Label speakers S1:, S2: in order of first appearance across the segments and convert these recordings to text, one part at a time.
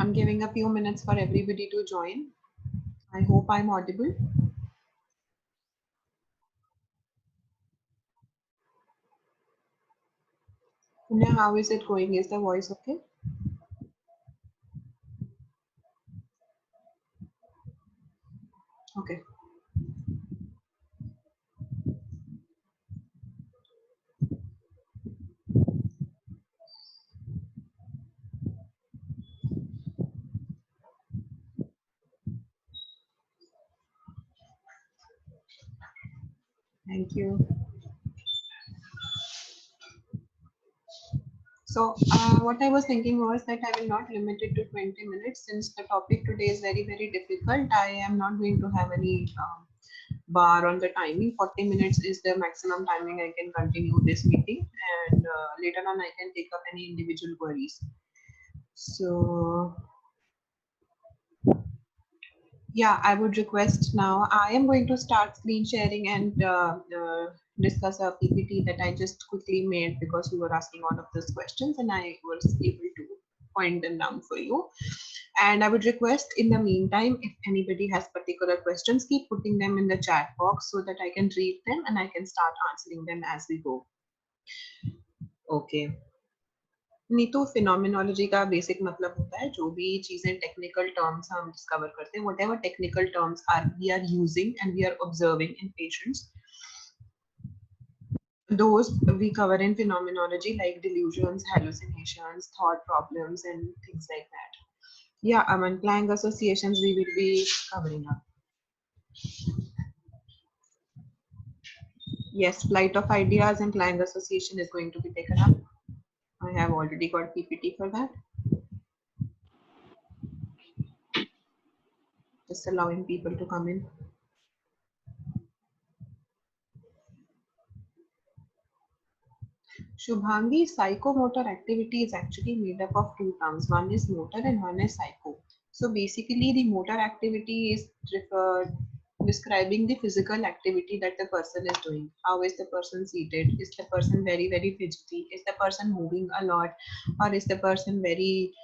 S1: I'm giving a few minutes for everybody to join. I hope I'm audible. Punya, how is it going? Is the voice okay? Okay. Thank you. So what I was thinking was that I will not limit it to 20 minutes since the topic today is very, very difficult. I am not going to have any bar on the timing. 40 minutes is the maximum timing I can continue this meeting, and later on I can take up any individual queries. So yeah, I would request now. I am going to start screen sharing and discuss a PPT that I just quickly made because you were asking all of those questions and I was able to point them down for you. And I would request in the meantime, if anybody has particular questions, keep putting them in the chat box so that I can read them and I can start answering them as we go. Okay. Neetu phenomenology का basic मतलब होता है जो भी चीजें technical terms हम discover करते हैं whatever technical terms are we are using and we are observing in patients those we cover in phenomenology like delusions, hallucinations, thought problems and things like that. Yeah, Aman, Planck associations we will be covering up. Yes, flight of ideas and Planck association is going to be taken up. I have already got PPT for that. Just allowing people to come in. Shubhangi, psychomotor activity is actually made up of two terms. One is motor and one is psycho. So basically the motor activity is describing the physical activity that the person is doing. How is the person seated? Is the person very, very fidgety? Is the person moving a lot? Or is the person very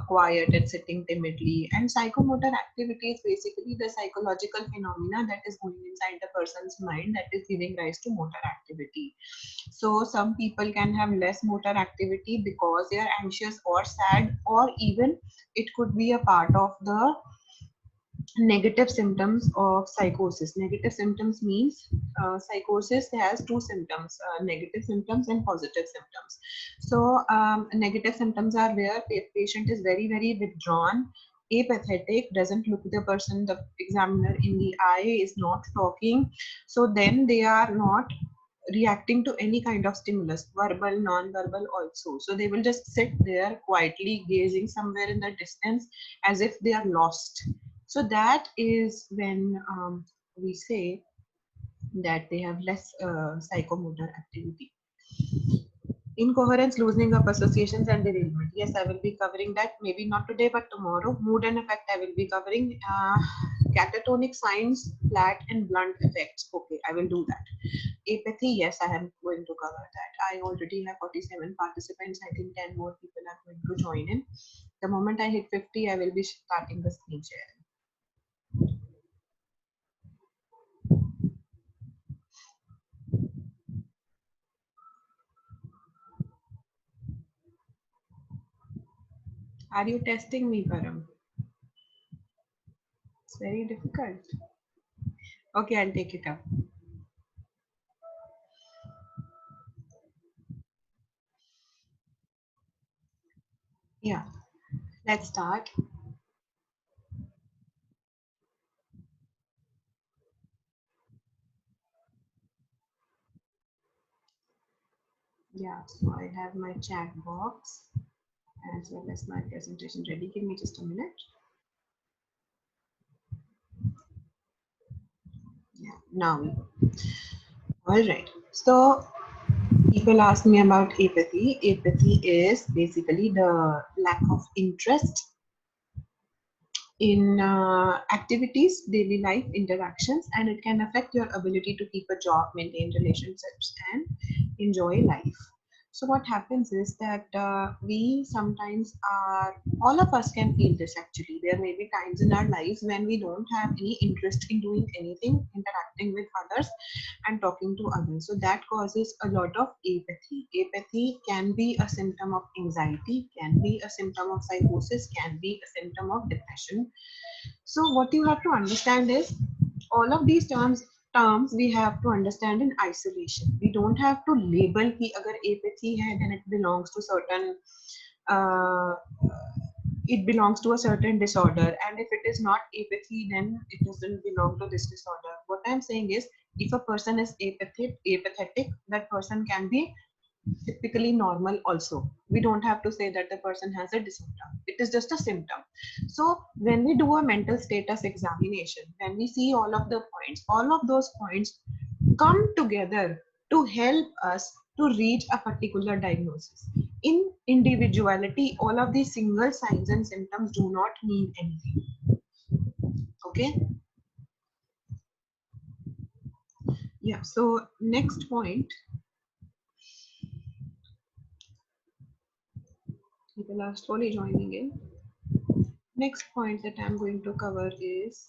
S1: quiet and sitting timidly? And psychomotor activity is basically the psychological phenomena that is going inside the person's mind that is giving rise to motor activity. So some people can have less motor activity because they are anxious or sad, or even it could be a part of the negative symptoms of psychosis. Negative symptoms means psychosis has two symptoms, negative symptoms and positive symptoms. So negative symptoms are where the patient is very, very withdrawn, apathetic, doesn't look the person, the examiner in the eye, is not talking. So then they are not reacting to any kind of stimulus, verbal, non-verbal also. So they will just sit there quietly gazing somewhere in the distance as if they are lost. So that is when we say that they have less psychomotor activity. Incoherence, loosening up associations and derailment. Yes, I will be covering that. Maybe not today, but tomorrow. Mood and effect I will be covering. Catatonic signs, flat and blunt effects. Okay, I will do that. Apathy, yes, I am going to cover that. I already have 47 participants. I think 10 more people are going to join in. The moment I hit 50, I will be starting the screen share. Are you testing me, Param? It's very difficult. Okay, I'll take it up. Yeah, let's start. Yeah, so I have my chat box as well as my presentation ready. Give me just a minute. Yeah, now we go. All right. So people ask me about apathy. Apathy is basically the lack of interest in activities, daily life interactions, and it can affect your ability to keep a job, maintain relationships, and enjoy life. So what happens is that we sometimes are, all of us can feel this actually. There may be times in our lives when we don't have any interest in doing anything, interacting with others and talking to others. So that causes a lot of apathy. Apathy can be a symptom of anxiety, can be a symptom of psychosis, can be a symptom of depression. So what you have to understand is all of these terms we have to understand in isolation. We don't have to label कि अगर apathy है then it belongs to certain uh, it belongs to a certain disorder, and if it is not apathy then it doesn't belong to this disorder. What I'm saying is if a person is apathetic, that person can be typically normal also. We don't have to say that the person has a disorder. It is just a symptom. So when we do a mental status examination, when we see all of the points, all of those points come together to help us to reach a particular diagnosis. In individuality, all of these single signs and symptoms do not mean anything. Okay. Yeah. So next point, people are slowly joining in. Next point that I'm going to cover is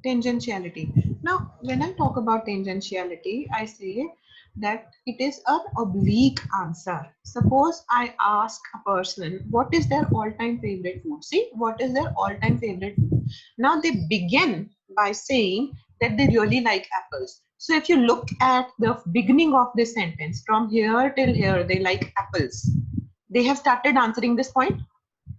S1: tangentiality. Now, when I talk about tangentiality, I say that it is an oblique answer. Suppose I ask a person, what is their all-time favorite food? See, what is their all-time favorite food? Now, they begin by saying that they really like apples. So, if you look at the beginning of this sentence, from here till here, they like apples. They have started answering this point.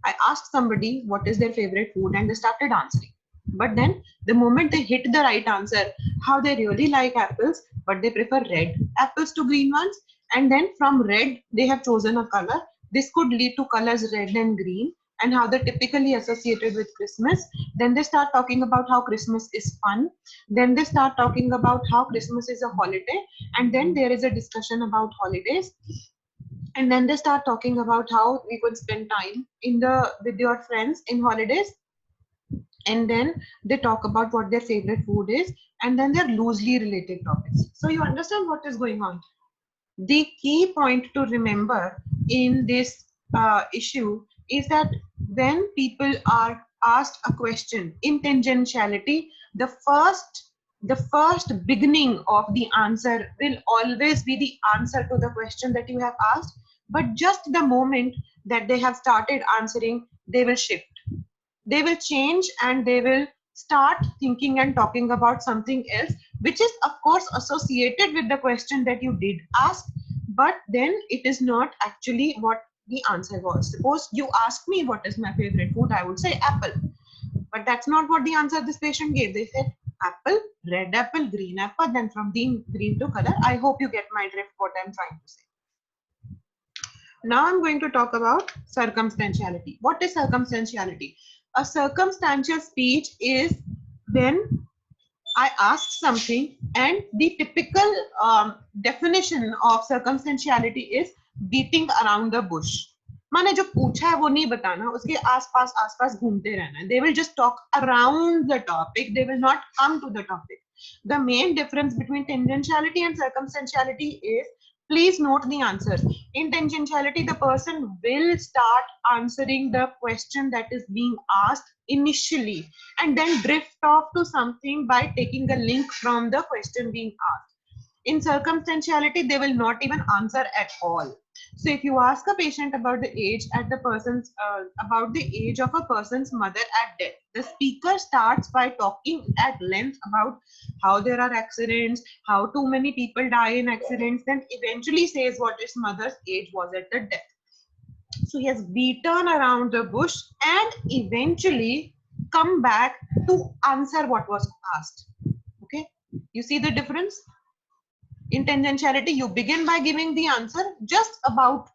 S1: I asked somebody what is their favorite food and they started answering. But then the moment they hit the right answer, how they really like apples, but they prefer red apples to green ones. And then from red, they have chosen a color. This could lead to colors red and green and how they're typically associated with Christmas. Then they start talking about how Christmas is fun. Then they start talking about how Christmas is a holiday. And then there is a discussion about holidays, and then they start talking about how we could spend time in the with your friends in holidays, and then they talk about what their favorite food is, and then they're loosely related topics. So you understand what is going on. The key point to remember in this issue is that when people are asked a question in tangentiality, the first beginning of the answer will always be the answer to the question that you have asked, but just the moment that they have started answering, they will shift, they will change, and they will start thinking and talking about something else, which is of course associated with the question that you did ask, but then it is not actually what the answer was. Suppose you ask me what is my favorite food, I would say apple, but that's not what the answer this patient gave. They said apple, red apple, green apple, then from green to color. I hope you get my drift what I'm trying to say. Now I'm going to talk about circumstantiality. What is circumstantiality? A circumstantial speech is when I ask something and the typical definition of circumstantiality is beating around the bush. माने जो पूछा है वो नहीं बताना, उसके आसपास घूमते रहना. They will just talk around the topic. They will not come to the topic. The main difference between tangentiality and circumstantiality is, please note the answers. In tangentiality, the person will start answering the question that is being asked initially and then drift off to something by taking a link from the question being asked. In circumstantiality, they will not even answer at all. So if you ask a patient about the age about the age of a person's mother at death, the speaker starts by talking at length about how there are accidents, how too many people die in accidents, then eventually says what his mother's age was at the death. So he has beaten around the bush and eventually come back to answer what was asked. Okay, you see the difference? In tangentiality, you begin by giving the answer, just about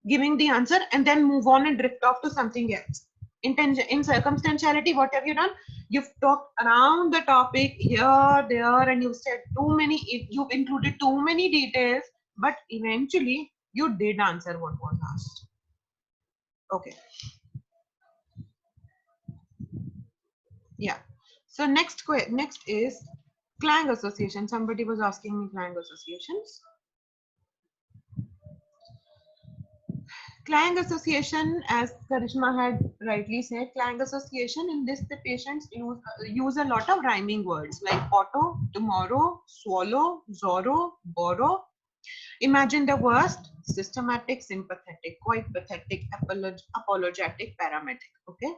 S1: giving the answer, and then move on and drift off to something else. In circumstantiality, what have you done? You've talked around the topic here, there, and you've said you've included too many details, but eventually you did answer what was asked. Okay. Yeah. So next is clang association. Somebody was asking me clang associations. Clang association, as Karishma had rightly said, clang association, in this the patients use a lot of rhyming words like auto, tomorrow, swallow, zorro, borrow. Imagine the worst: systematic, sympathetic, quite pathetic, apologetic, paramedic. Okay.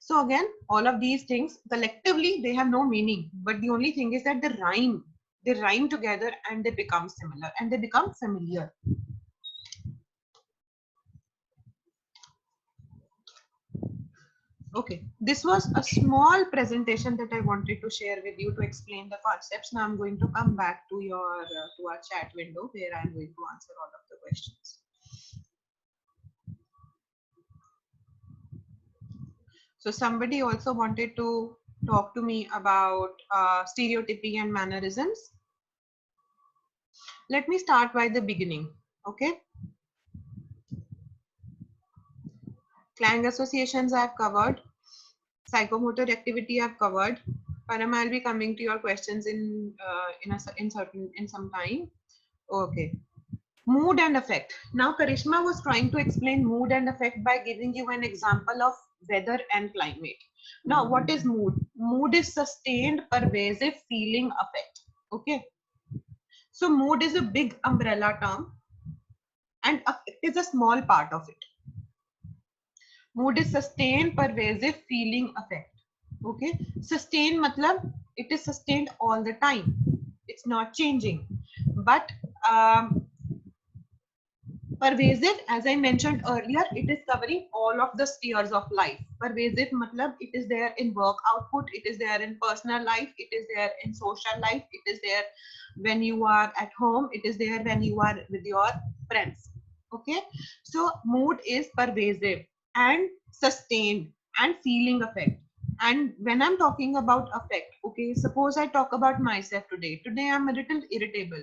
S1: So again, all of these things collectively, they have no meaning. But the only thing is that they rhyme together and they become similar and they become familiar. Okay, this was a small presentation that I wanted to share with you to explain the concepts. Now I'm going to come back to to our chat window where I'm going to answer all of the questions. So somebody also wanted to talk to me about stereotyping and mannerisms. Let me start by the beginning. Okay. Clang associations I've covered. Psychomotor activity I've covered. Param, I'll be coming to your questions in some time. Okay. Mood and affect. Now, Karishma was trying to explain mood and affect by giving you an example of weather and climate. Now, what is mood? Mood is sustained, pervasive feeling affect. Okay. So, mood is a big umbrella term and affect is a small part of it. Mood is sustained, pervasive feeling affect. Okay. Sustained matlab it is sustained all the time. It's not changing. But pervasive, as I mentioned earlier, it is covering all of the spheres of life. Pervasive matlab it is there in work output, it is there in personal life, it is there in social life, it is there when you are at home, it is there when you are with your friends. Okay, so mood is pervasive and sustained and feeling affect. And when I'm talking about affect, okay, suppose I talk about myself today. Today I'm a little irritable,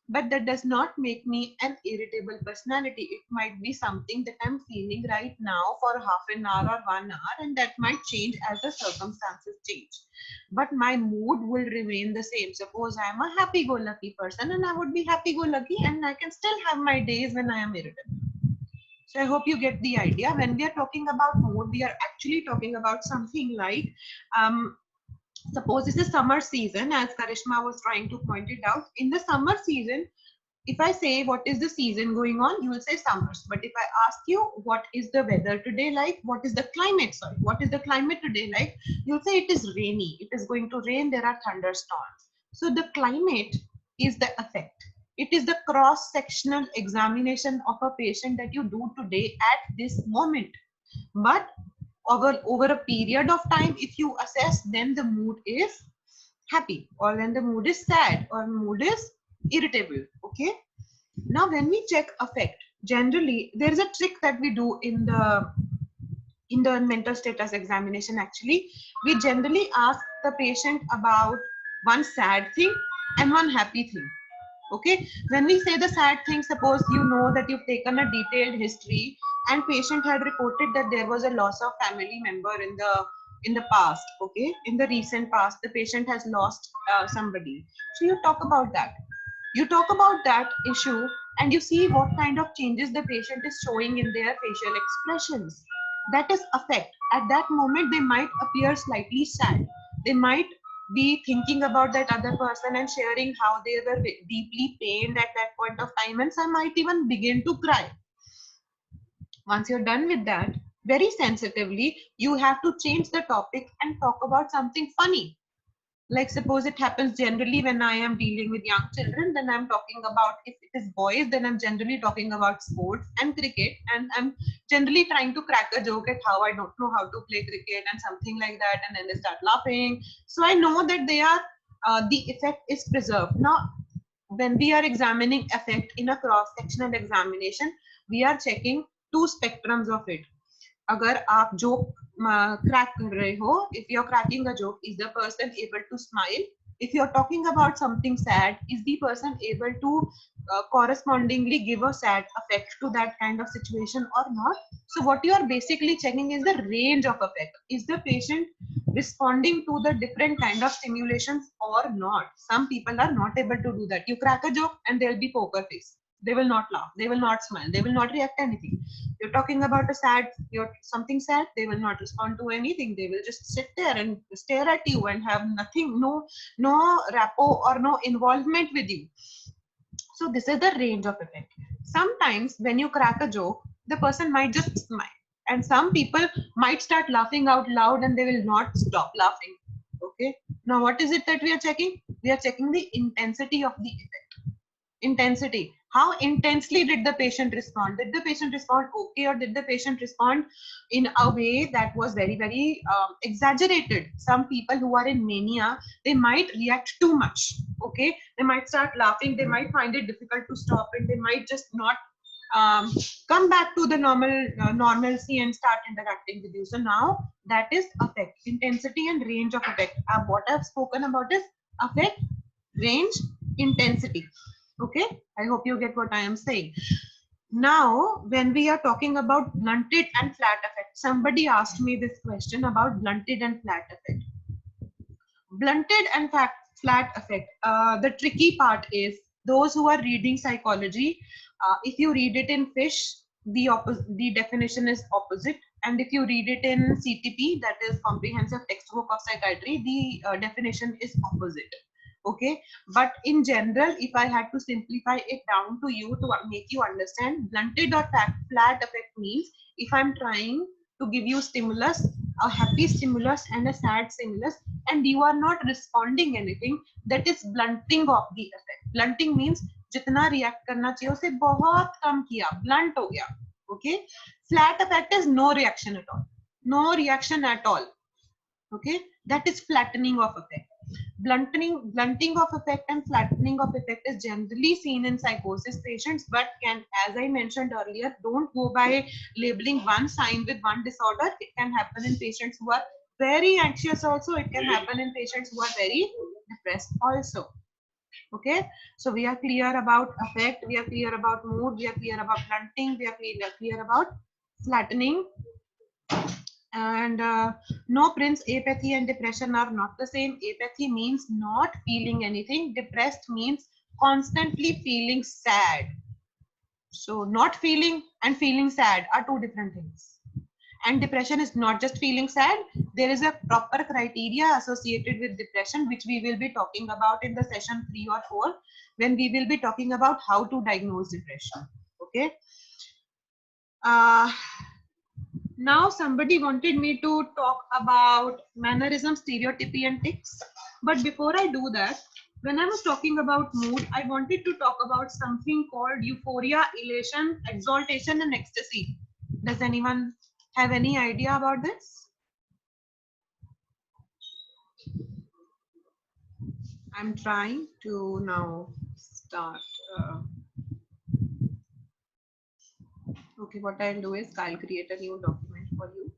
S1: but that does not make me an irritable personality. It might be something that I'm feeling right now for half an hour or 1 hour, and that might change as the circumstances change. But my mood will remain the same. Suppose I am a happy go lucky person and I would be happy go lucky, and I can still have my days when I am irritable. So I hope you get the idea. When we are talking about mood, we are actually talking about something like suppose it's a summer season, as Karishma was trying to point it out. In the summer season, if I say what is the season going on, you will say summers. But if I ask you what is the weather today like, what is the climate, sorry, what is the climate today like, you'll say it is rainy. It is going to rain, there are thunderstorms. So the climate is the effect. It is the cross-sectional examination of a patient that you do today at this moment. But over a period of time, if you assess, then the mood is happy, or then the mood is sad, or mood is irritable. Okay, now when we check affect, generally there is a trick that we do in the mental status examination. Actually, we generally ask the patient about one sad thing and one happy thing. Okay, when we say the sad thing, suppose you know that you've taken a detailed history and patient had reported that there was a loss of family member in the past. Okay, in the recent past the patient has lost somebody. So you talk about that, you talk about that issue, and you see what kind of changes the patient is showing in their facial expressions. That is affect. At that moment they might appear slightly sad, they might be thinking about that other person and sharing how they were deeply pained at that point of time, and some might even begin to cry. Once you're done with that, very sensitively you have to change the topic and talk about something funny. Like suppose it happens generally when I am dealing with young children, then I'm talking about, if it is boys, then I'm generally talking about sports and cricket, and I'm generally trying to crack a joke at how I don't know how to play cricket and something like that, and then they start laughing. So I know that they are the effect is preserved. Now when we are examining effect in a cross sectional examination, we are checking two spectrums of it. अगर आप joke crack कर रहे हो, if you're cracking a joke, is the person able to smile? If you're talking about something sad, is the person able to correspondingly give a sad effect to that kind of situation or not? So what you are basically checking is the range of effect. Is the patient responding to the different kind of stimulations or not? Some people are not able to do that. You crack a joke and there'll be poker face. They will not laugh, they will not smile, they will not react anything. You're talking about a sad, you're something sad, they will not respond to anything. They will just sit there and stare at you and have nothing, no rapport or no involvement with you. So this is the range of effect. Sometimes when you crack a joke, the person might just smile, and some people might start laughing out loud and they will not stop laughing. Okay, now what is it that we are checking? We are checking the intensity of the effect. Intensity. How intensely did the patient respond? Did the patient respond okay, or did the patient respond in a way that was very exaggerated? Some people who are in mania, they might react too much. Okay, they might start laughing, they might find it difficult to stop it, they might just not come back to the normalcy and start interacting with you. So now that is affect, intensity and range of effect. What I've spoken about is affect, range, intensity. Okay, I hope you get what I am saying. Now, when we are talking about blunted and flat effect, somebody asked me this question about blunted and flat effect. Blunted and flat effect. The tricky part is those who are reading psychology. If you read it in Fish, the definition is opposite, and if you read it in CTP, that is Comprehensive Textbook of Psychiatry, the definition is opposite. Okay, but in general, if I had to simplify it down to you to make you understand, blunted or flat effect means if I'm trying to give you stimulus, a happy stimulus and a sad stimulus, and you are not responding anything, that is blunting of the effect. Blunting means जितना react करना चाहिए उसे बहुत कम किया, blunt हो गया. Okay, flat effect is no reaction at all, no reaction at all. Okay, that is flattening of effect. Blunting of effect and flattening of effect is generally seen in psychosis patients, but can, as I mentioned earlier, don't go by labeling one sign with one disorder. It can happen in patients who are very anxious also. It can happen in patients who are very depressed also. Okay, so we are clear about affect, we are clear about mood, we are clear about blunting, we are clear about flattening. And no, Prince, apathy and depression are not the same. Apathy means not feeling anything. Depressed means constantly feeling sad. So not feeling and feeling sad are two different things. And depression is not just feeling sad. There is a proper criteria associated with depression, which we will be talking about in the session 3 or 4, when we will be talking about how to diagnose depression. Okay. Now somebody wanted me to talk about mannerism, stereotypy and tics. But before I do that, when I was talking about mood, I wanted to talk about something called euphoria, elation, exaltation and ecstasy. Does anyone have any idea about this? I'm trying to now start. Okay, what I'll do is I'll create a new document for you.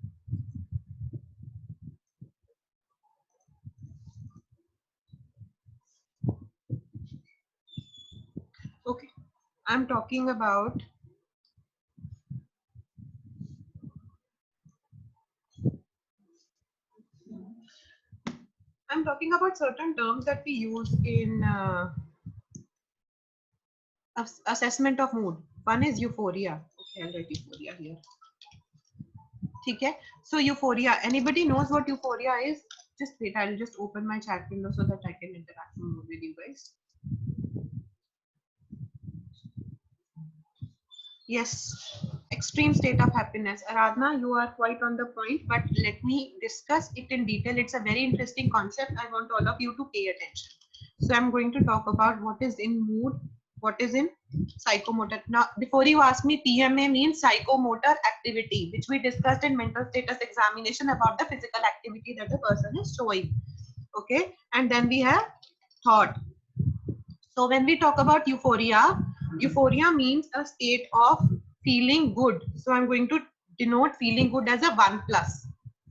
S1: Okay, I'm talking about certain terms that we use in assessment of mood. One is euphoria. Okay, I'll write euphoria here. Okay, so euphoria. Anybody knows what euphoria is? Just wait, I'll just open my chat window so that I can interact more with you guys. Yes, extreme state of happiness. Aradhana, you are quite on the point, but let me discuss it in detail. It's a very interesting concept. I want all of you to pay attention. So I'm going to talk about what is in mood, what is in psychomotor. Now, before you ask me, PMA means psychomotor activity, which we discussed in mental status examination about the physical activity that the person is showing. Okay, and then we have thought. So when we talk about euphoria, euphoria means a state of feeling good. So I'm going to denote feeling good as a 1+.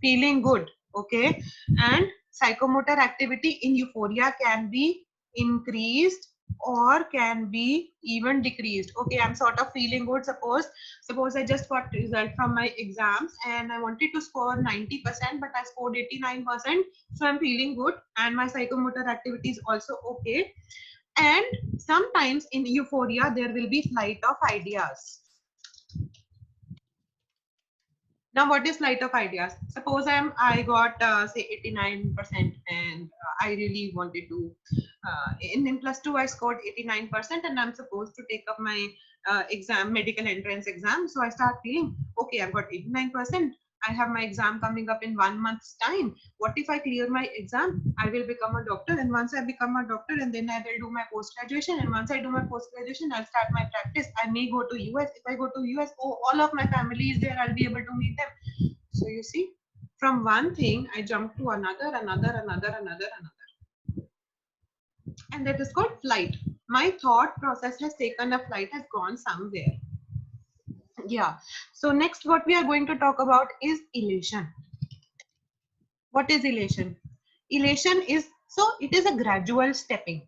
S1: Feeling good, okay? And psychomotor activity in euphoria can be increased or can be even decreased. Okay, I'm sort of feeling good. Suppose I just got result from my exams and I wanted to score 90%, but I scored 89%. So I'm feeling good and my psychomotor activity is also okay. And sometimes in euphoria, there will be flight of ideas. Now, what is flight of ideas? Suppose I got say 89% and I really wanted to in plus two I scored 89% and I'm supposed to take up my exam, medical entrance exam. So I start feeling okay, I've got 89%. I have my exam coming up in 1 month's time. What if I clear my exam? I will become a doctor, and once I become a doctor, and then I will do my post graduation. And once I do my post graduation, I'll start my practice. I may go to US. If I go to US, oh, all of my family is there. I'll be able to meet them. So you see, from one thing I jump to another, another, and that is called flight. My thought process has taken a flight, has gone somewhere. Yeah. So next, what we are going to talk about is elation. What is elation? Elation is, so it is a gradual stepping.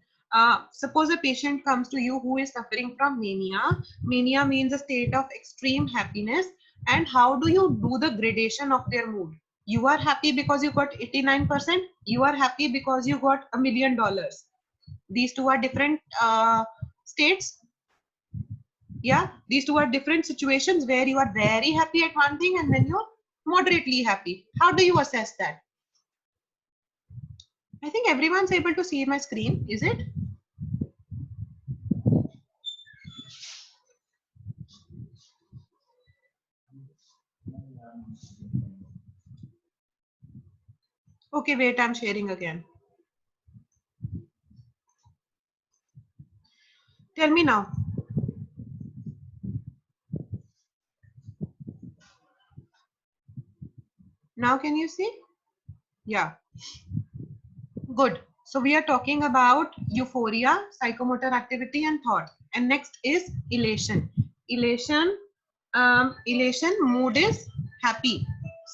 S1: Suppose a patient comes to you who is suffering from mania. Mania means a state of extreme happiness. And how do you do the gradation of their mood? You are happy because you got 89%. You are happy because you got $1 million. These two are different states. Yeah, these two are different situations where you are very happy at one thing and then you're moderately happy. How do you assess that? I think everyone's able to see my screen, is it? Okay, wait, I'm sharing again. Tell me now. Now can you see? Yeah, good. So we are talking about euphoria, psychomotor activity and thought. And next is elation. Elation, elation mood is happy.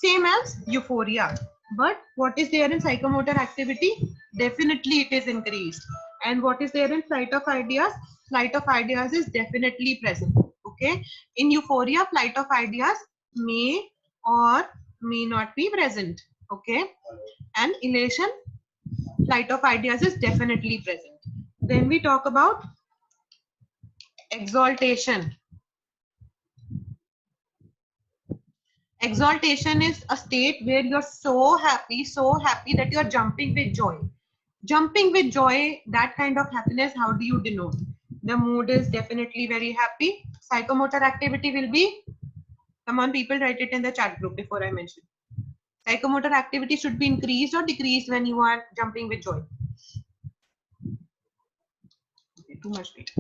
S1: Same as euphoria. But what is there in psychomotor activity? Definitely it is increased. And what is there in flight of ideas? Flight of ideas is definitely present. Okay. In euphoria, flight of ideas may or may not be present. Okay. And elation, flight of ideas is definitely present. Then we talk about exaltation. Exaltation is a state where you're so happy that you're jumping with joy. Jumping with joy, that kind of happiness, how do you denote? The mood is definitely very happy. Psychomotor activity will be, come on people, write it in the chat group before I mention. Psychomotor activity should be increased or decreased when you are jumping with joy. Okay, too much weight.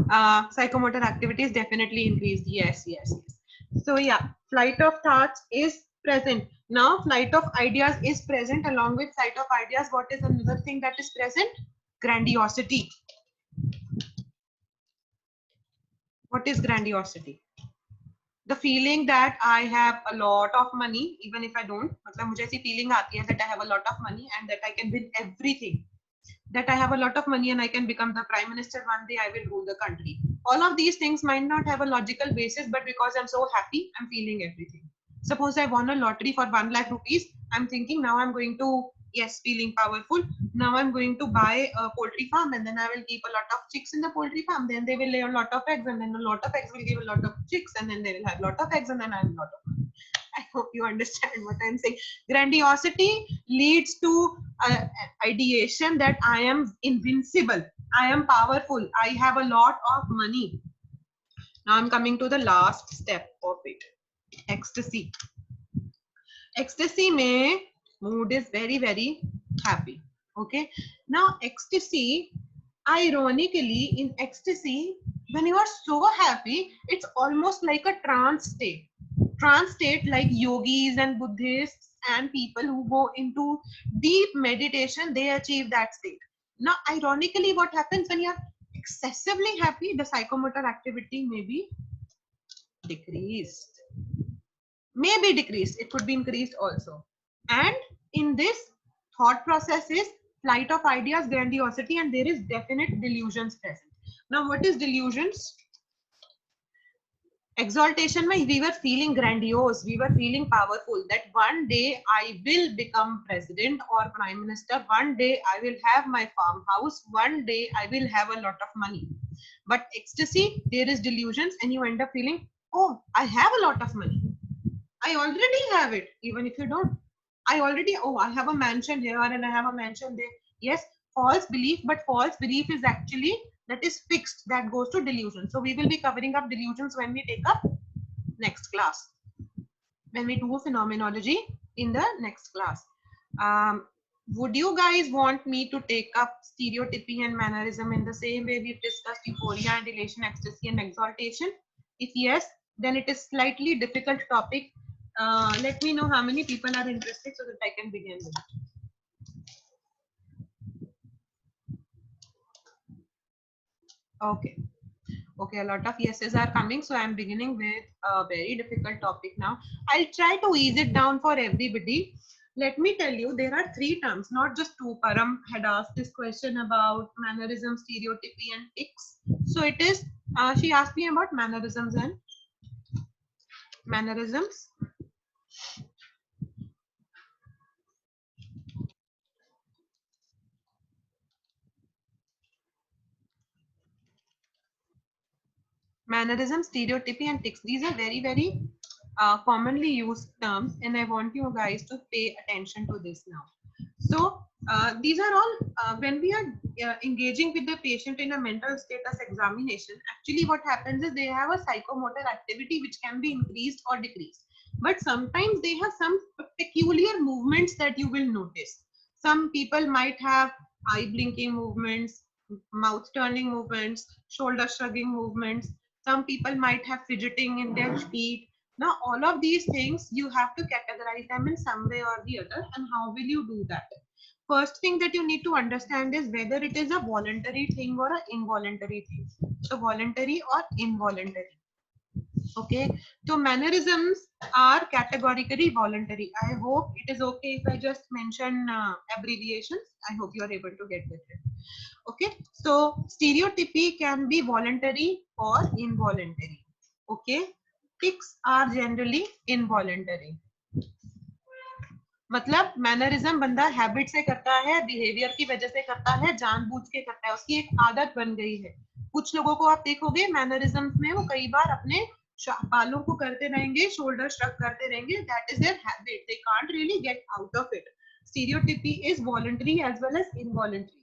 S1: Psychomotor activity is definitely increased. Yes, yes, yes. So yeah, flight of thoughts is present. Now flight of ideas is present along with flight of ideas. What is another thing that is present? Grandiosity. What is grandiosity? The feeling that I have a lot of money, even if I don't. मतलब मुझे ऐसी feeling आती है that I have a lot of money and that I can win everything. That I have a lot of money and I can become the prime minister one day, I will rule the country. All of these things might not have a logical basis, but because I'm so happy, I'm feeling everything. Suppose I won a lottery for 1 lakh rupees. I'm thinking now I'm going to, yes, feeling powerful. Now I'm going to buy a poultry farm and then I will keep a lot of chicks in the poultry farm. Then they will lay a lot of eggs and then a lot of eggs will give a lot of chicks and then they will have a lot of eggs and then I have a lot of money. I hope you understand what I'm saying. Grandiosity leads to ideation that I am invincible, I am powerful, I have a lot of money. Now I'm coming to the last step of it. Ecstasy. Ecstasy mein mood is very happy. Okay. Now ecstasy, ironically, in ecstasy, when you are so happy, it's almost like a trance state. Trance state, like yogis and Buddhists and people who go into deep meditation, they achieve that state. Now, ironically, what happens when you are excessively happy? The psychomotor activity may be decreased. May be decreased. It could be increased also. And in this, thought process is flight of ideas, grandiosity, and there is definite delusions present. Now, what is delusions? exaltation mein we were feeling grandiose, we were feeling powerful, that one day I will become president or prime minister, one day I will have my farmhouse, one day I will have a lot of money. But ecstasy, there is delusions, and you end up feeling, oh, I have a lot of money, I already have it. Even if you don't, I already, oh, I have a mansion here and I have a mansion there. Yes, false belief, but false belief is actually, that is fixed, that goes to delusion. So we will be covering up delusions when we take up next class, when we do phenomenology in the next class. Would you guys want me to take up stereotypy and mannerism in the same way we've discussed euphoria and elation, ecstasy and exaltation? If yes, then it is slightly difficult topic. Let me know how many people are interested so that I can begin with it. Okay. Okay, a lot of yeses are coming, so I'm beginning with a very difficult topic now. I'll try to ease it down for everybody. Let me tell you, there are three terms, not just two. Param had asked this question about mannerism, stereotypy, and tics. So it is, she asked me about mannerisms and mannerisms. Mannerism, stereotypy, and tics. These are very, very commonly used terms, and I want you guys to pay attention to this now. So these are all, when we are engaging with the patient in a mental status examination, actually what happens is they have a psychomotor activity which can be increased or decreased. But sometimes they have some peculiar movements that you will notice. Some people might have eye blinking movements, mouth turning movements, shoulder shrugging movements. Some people might have fidgeting in their feet. Now, all of these things, you have to categorize them in some way or the other. And how will you do that? First thing that you need to understand is whether it is a voluntary thing or an involuntary thing. So, voluntary or involuntary. Okay. So, mannerisms are categorically voluntary. I hope it is okay if I just mention abbreviations. I hope you are able to get with it. Okay. So, stereotypy can be voluntary or involuntary. Okay. Tics are generally involuntary. मतलब mannerism बंदा habit से करता है, behaviour की वजह से करता है, जानबूझ के करता है, उसकी एक आदत बन गई है. कुछ लोगों को आप देखोगे मैनरिज्म में वो कई बार अपने बालों को करते रहेंगे, शोल्डर श्रग करते रहेंगे, that is their habit, they can't really get out of it. Stereotypy is voluntary as well as involuntary.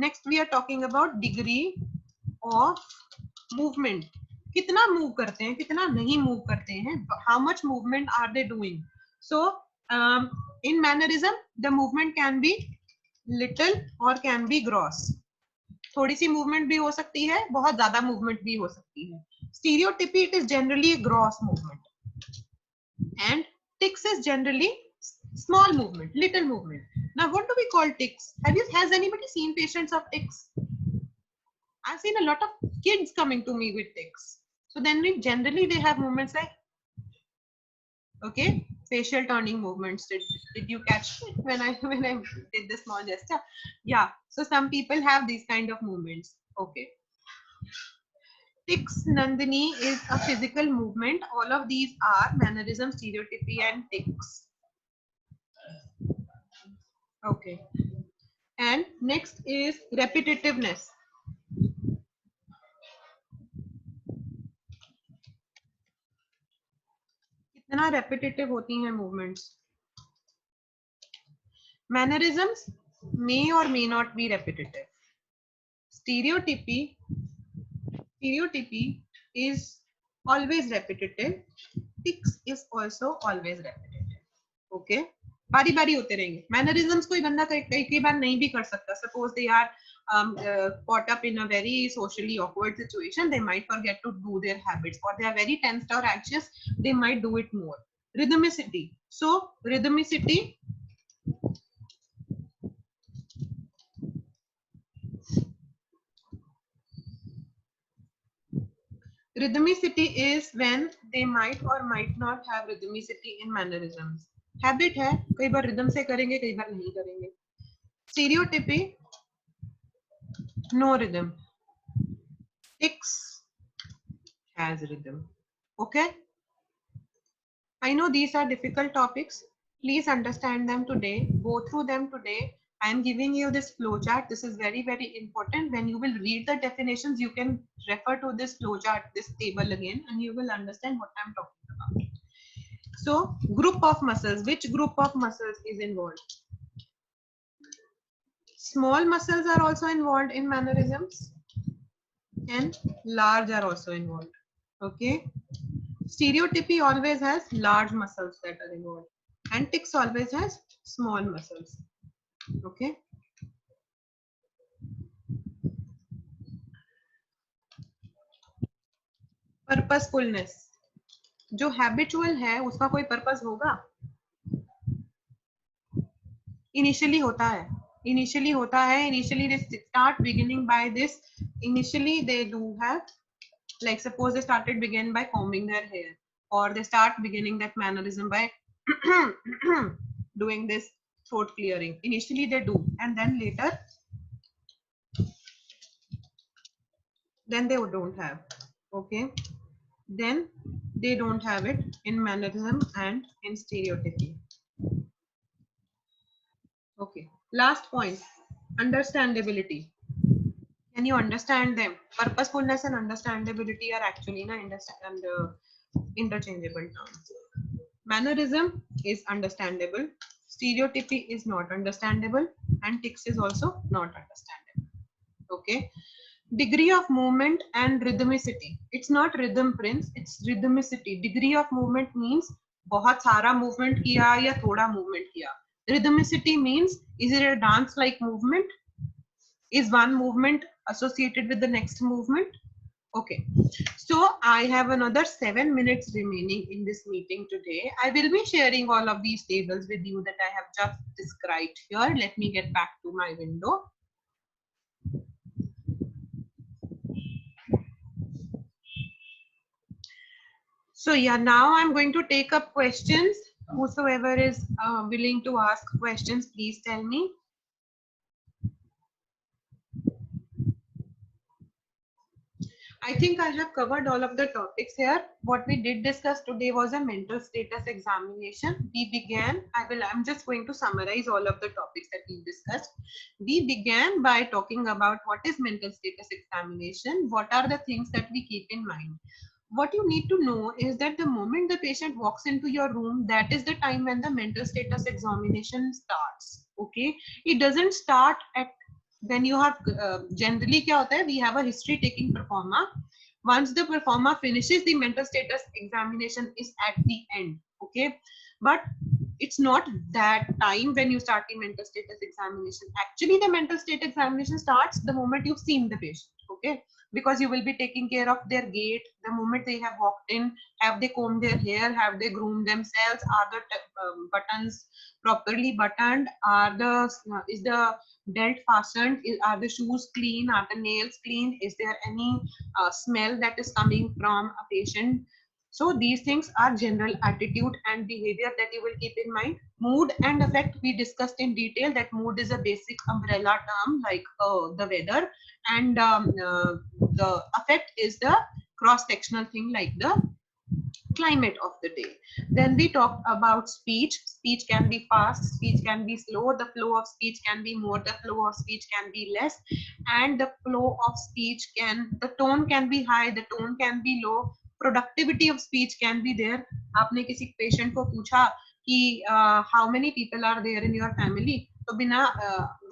S1: Next we are talking about degree of movement. कितना मूव करते हैं, कितना नहीं मूव करते हैं, how much movement are they doing. So in mannerism the movement can be little or can be gross. थोड़ी सी movement भी हो सकती है, बहुत ज्यादा मूवमेंट भी हो सकती है. Stereotypy, it is generally a gross movement, and tics is generally small movement, little movement. Now what do we call tics? Has anybody seen patients of tics? I've seen a lot of kids coming to me with tics. So then generally they have movements like, okay, facial turning movements. Did you catch it when I did the small gesture? Yeah. So some people have these kind of movements. Okay. Tics, Nandini, is a physical movement. All of these are mannerism, stereotypy, and tics. Okay. And next is repetitiveness. कितना repetitive होती हैं movements? Mannerisms may or may not be repetitive. Stereotypy is always repetitive. Tics is also always repetitive. Okay. बारी बारी होते रहेंगे. Mannerisms कोई बंदा कई बार नहीं भी कर सकता. Suppose they are caught up in a very socially awkward situation, they might forget to do their habits, or they are very tensed or anxious, they might do it more. Rhythmicity. So rhythmicity is when they might or might not have rhythmicity in mannerisms. Habit है, कई बार rhythm से करेंगे, कई बार नहीं करेंगे. Stereotypy, no rhythm. Tics has rhythm. Okay. I know these are difficult topics. Please understand them today. Go through them today. I am giving you this flowchart. This is very, very important. When you will read the definitions, you can refer to this flowchart, this table again, and you will understand what I'm talking about. So, group of muscles. Which group of muscles is involved? Small muscles are also involved in mannerisms, and large are also involved. Okay. Stereotypy always has large muscles that are involved, and tics always has small muscles. Okay. Purposefulness, जो habitual है उसका कोई purpose होगा? Initially होता है. Initially they start beginning by this. Initially they do have, like suppose they started begin by combing their hair, or they start beginning that mannerism by doing this throat clearing. Initially they do, and then later then they don't have. Okay, then they don't have it in mannerism and in stereotypy. Okay, last point, understandability. Can you understand them? Purposefulness and understandability are actually interchangeable terms. Mannerism is understandable, stereotypy is not understandable, and tics is also not understandable. Okay. Degree of movement and rhythmicity. It's not rhythm, Prince, it's rhythmicity. Degree of movement means बहुत सारा movement किया या थोड़ा movement किया. Rhythmicity means, is it a dance like movement? Is one movement associated with the next movement? Okay, so I have another 7 minutes remaining in this meeting today. I will be sharing all of these tables with you that I have just described here. Let me get back to my window. So yeah, now I'm going to take up questions. Whosoever is willing to ask questions, please tell me. I think I have covered all of the topics here. What we did discuss today was a mental status examination. We began, I'm just going to summarize all of the topics that we discussed. We began by talking about what is mental status examination, what are the things that we keep in mind. What you need to know is that the moment the patient walks into your room, that is the time when the mental status examination starts. Okay, it doesn't start at when you have generally kya hota hai, we have a history taking performer. Once the performer finishes, the mental status examination is at the end. Okay, but it's not that time when you start the mental status examination. Actually, the mental state examination starts the moment you've seen the patient. Okay, because you will be taking care of their gait the moment they have walked in. Have they combed their hair? Have they groomed themselves? Are the buttons properly buttoned? Is the belt fastened? Are the shoes clean? Are the nails clean? Is there any smell that is coming from a patient? So these things are general attitude and behavior that you will keep in mind. Mood and affect we discussed in detail, that mood is a basic umbrella term like the weather, and the affect is the cross-sectional thing like the climate of the day. Then we talked about speech. Speech can be fast, speech can be slow, the flow of speech can be more, the flow of speech can be less, and the flow of speech the tone can be high, the tone can be low, productivity of speech can be there. आपने किसी patient को पूछा कि how many people are there in your family, तो बिना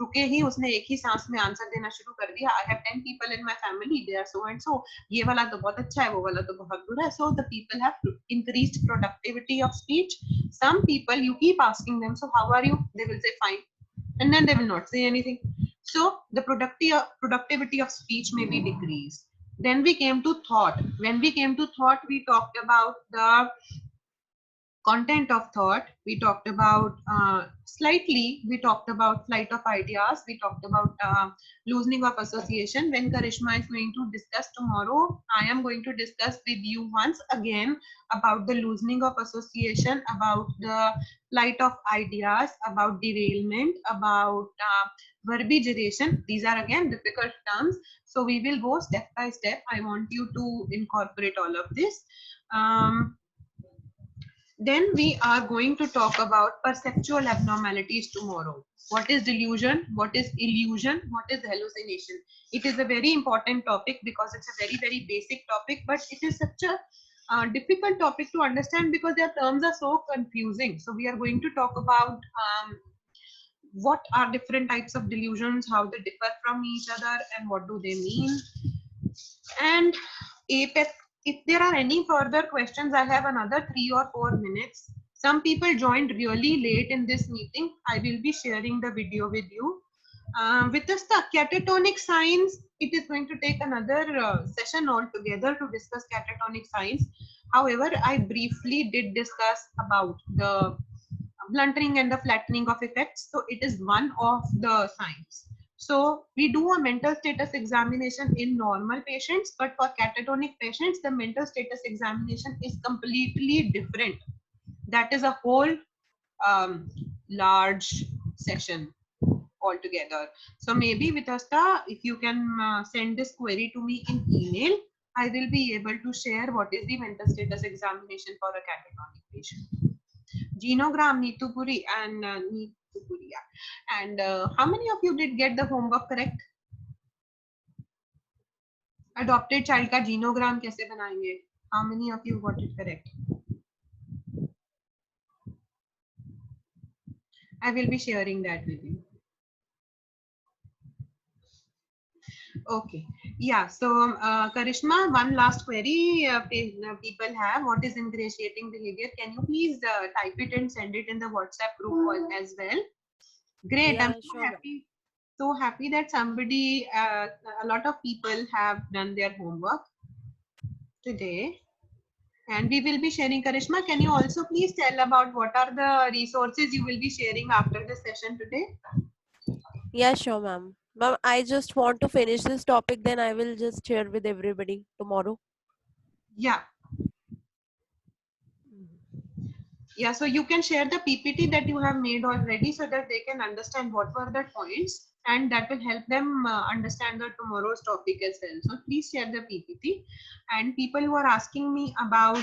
S1: रुके ही उसने एक ही सांस में आंसर देना शुरू कर दिया. I have 10 people in my family, they are so and so. ये वाला तो बहुत अच्छा है, वो वाला तो बहुत बुरा है. So the people have increased productivity of speech. Some people you keep asking them, so how are you? They will say fine, and then they will not say anything. So the productivity of speech may be decreased. Then we came to thought. When we came to thought, we talked about the content of thought. We talked about we talked about flight of ideas. We talked about loosening of association. When Karishma is going to discuss tomorrow, I am going to discuss with you once again about the loosening of association, about the flight of ideas, about derailment, about verbigeration. These are again difficult terms, so we will go step by step. I want you to incorporate all of this. Then we are going to talk about perceptual abnormalities tomorrow. What is delusion? What is illusion? What is hallucination? It is a very important topic because it's a very, very basic topic, but it is such a difficult topic to understand because their terms are so confusing. So we are going to talk about what are different types of delusions, how they differ from each other, and what do they mean. And if there are any further questions, I have another 3 or 4 minutes. Some people joined really late in this meeting. I will be sharing the video with you. With the catatonic signs, it is going to take another session altogether to discuss catatonic signs. However, I briefly did discuss about the blunting and the flattening of effects. So it is one of the signs. So we do a mental status examination in normal patients, but for catatonic patients, the mental status examination is completely different. That is a whole large session altogether. So maybe Vitasta, if you can send this query to me in email, I will be able to share what is the mental status examination for a catatonic patient. Genogram, Neetupuri and Neetupuri. And how many of you did get the homework correct? Adopted child का genogram कैसे बनाएंगे? How many of you got it correct? I will be sharing that with you. Okay. Yeah. So, Karishma, one last query people have. What is ingratiating behavior? Can you please type it and send it in the WhatsApp group as well? Great.
S2: Yeah,
S1: I'm so
S2: sure.
S1: happy. So happy that somebody, a lot of people have done their homework today. And we will be sharing. Karishma, can you also please tell about what are the resources you will be sharing after the session today?
S2: Yeah, sure, ma'am. Ma'am, I just want to finish this topic, then I will just share with everybody tomorrow.
S1: Yeah. Yeah, so you can share the PPT that you have made already so that they can understand what were the points and that will help them understand the tomorrow's topic as well. So please share the PPT. And people who are asking me about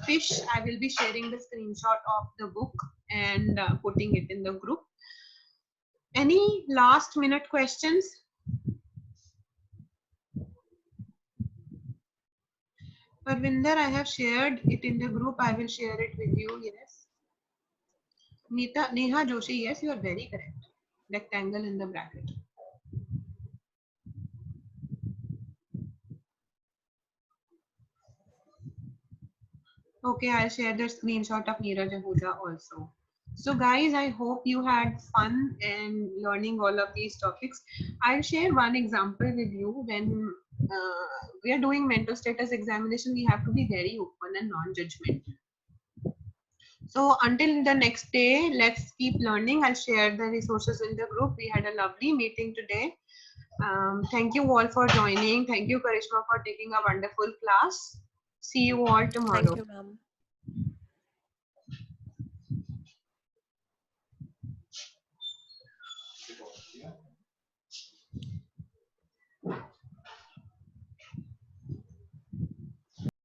S1: fish, I will be sharing the screenshot of the book and putting it in the group. Any last minute questions? Parvinder, I have shared it in the group. I will share it with you. Yes. Neha Joshi, yes, you are very correct. Rectangle in the bracket. Okay, I'll share the screenshot of Neeraj Ahuja also. So guys, I hope you had fun in learning all of these topics. I'll share one example with you. When we are doing mental status examination, we have to be very open and non-judgmental. So until the next day, let's keep learning. I'll share the resources in the group. We had a lovely meeting today. Thank you all for joining. Thank you, Karishma, for taking a wonderful class. See you all tomorrow.
S2: Thank you, ma'am.